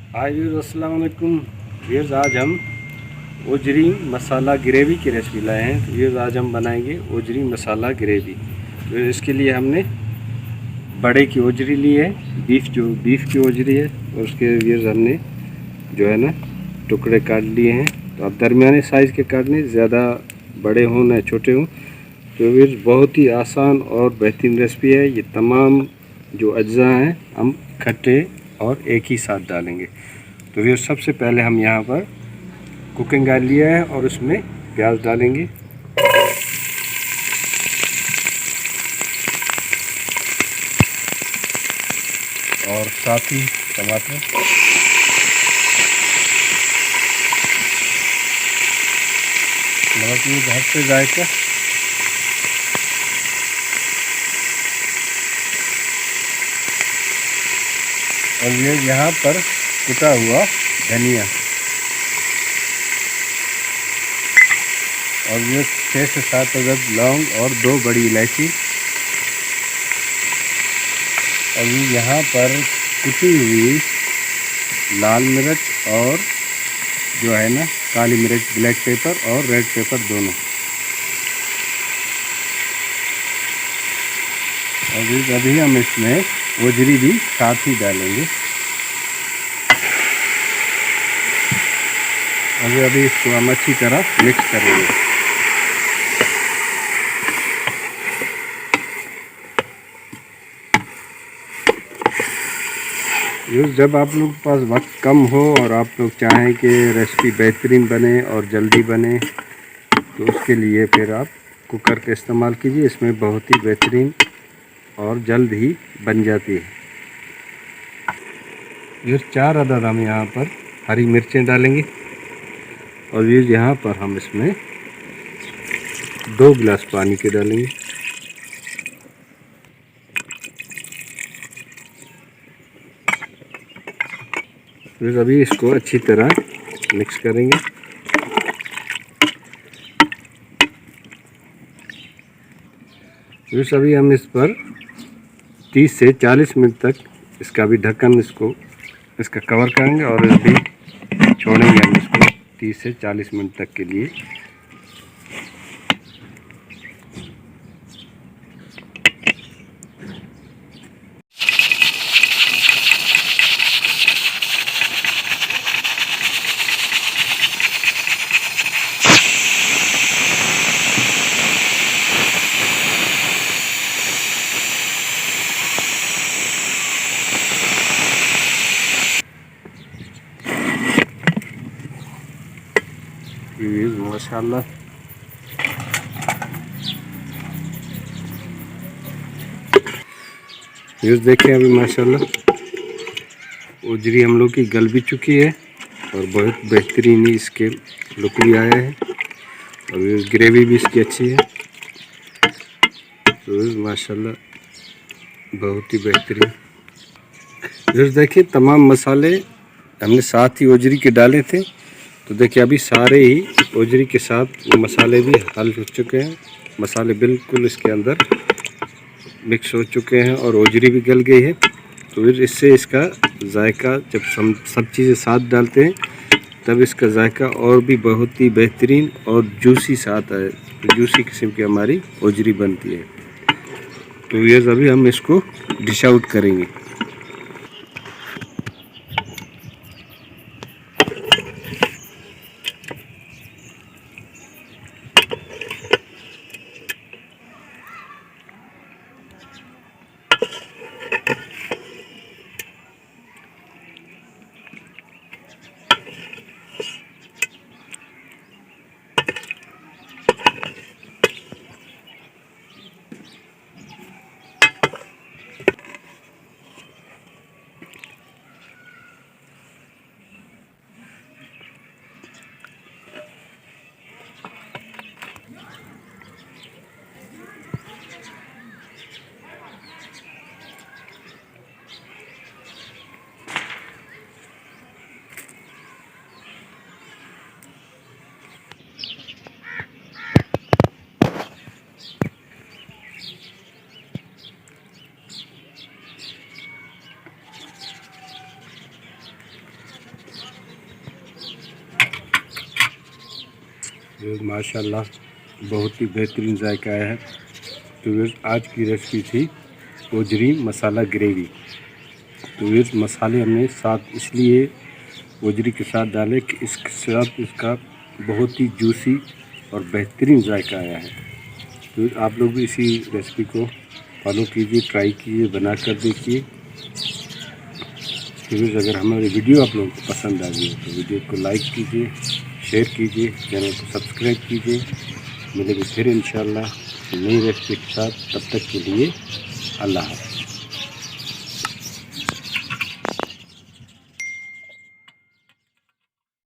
हाय viewers, अस्सलाम वालेकुम viewers. आज हम ओजरी मसाला ग्रेवी की रेसिपी लाए हैं। तो व्यूअर्स आज हम बनाएंगे ओजरी मसाला ग्रेवी। तो इसके लिए हमने बड़े की ओजरी ली है, बीफ की ओजरी है, और उसके व्यूअर्स हमने जो है ना टुकड़े काट लिए हैं। तो आप दरमियाने साइज़ के काटने, ज़्यादा बड़े हों ना छोटे हों। तो व्यूअर्स बहुत ही आसान और बेहतरीन रेसिपी है। ये तमाम जो अज्जा हैं हम इकट्ठे और एक ही साथ डालेंगे। तो ये सबसे पहले हम यहाँ पर कुकिंग ऑयल लिया है और उसमें प्याज डालेंगे, और साथ ही टमाटर, नमक मिर्च हद से जायका, और ये यहाँ पर कुटा हुआ धनिया, और ये 6 से 7 अदद लौंग और 2 बड़ी इलायची, और ये यहाँ पर कुटी हुई लाल मिर्च और जो है ना काली मिर्च, ब्लैक पेपर और रेड पेपर दोनों। और अभी हम इसमें ओजरी भी साथ ही डालेंगे। अभी इसको हम अच्छी तरह मिक्स करेंगे। जब आप लोग के पास वक्त कम हो और आप लोग चाहें कि रेसिपी बेहतरीन बने और जल्दी बने, तो उसके लिए फिर आप कुकर का इस्तेमाल कीजिए। इसमें बहुत ही बेहतरीन और जल्द ही बन जाती है। ये 4 अदद हम यहाँ पर हरी मिर्चें डालेंगे, और ये यहाँ पर हम इसमें 2 गिलास पानी के डालेंगे। फिर अभी इसको अच्छी तरह मिक्स करेंगे। फिर अभी हम इस पर 30 से 40 मिनट तक इसका भी ढक्कन इसका कवर करेंगे, और अभी छोड़ेंगे हम इसको 30 से 40 मिनट तक के लिए। माशाल्लाह यूज़ देखें, अभी माशाल्लाह ओजरी हम लोग की गल भी चुकी है और बहुत बेहतरीन ही इसके लुक भी आया है, और ग्रेवी भी इसकी अच्छी है। तो माशाल्लाह बहुत ही बेहतरीन। यूज़ देखिए तमाम मसाले हमने साथ ही ओजरी के डाले थे। तो देखिए अभी सारे ही ओजरी के साथ मसाले भी हल हो चुके हैं। मसाले बिल्कुल इसके अंदर मिक्स हो चुके हैं और ओजरी भी गल गई है। तो फिर इससे इसका जायका, जब सब चीज़ें साथ डालते हैं तब इसका जायका और भी बहुत ही बेहतरीन और जूसी सा आता है। तो जूसी किस्म की हमारी ओजरी बनती है। तो ये अभी हम इसको डिश आउट करेंगे। तो माशाल्लाह बहुत ही बेहतरीन जायका आया है। तो आज की रेसिपी थी ओजरी मसाला ग्रेवी। तो ये मसाले हमने साथ इसलिए ओजरी के साथ डाले कि इसके साथ इसका बहुत ही जूसी और बेहतरीन जायका आया है। तो आप लोग भी इसी रेसिपी को फॉलो कीजिए, ट्राई कीजिए, बना कर देखिए। तो अगर हमारी वीडियो आप लोगों को पसंद आ गई तो वीडियो को लाइक कीजिए, शेयर कीजिए, चैनल को सब्सक्राइब कीजिए। मिलेंगे फिर इंशाल्लाह नई रेसिपी के साथ। तब तक के लिए अल्लाह हाफ़िज़।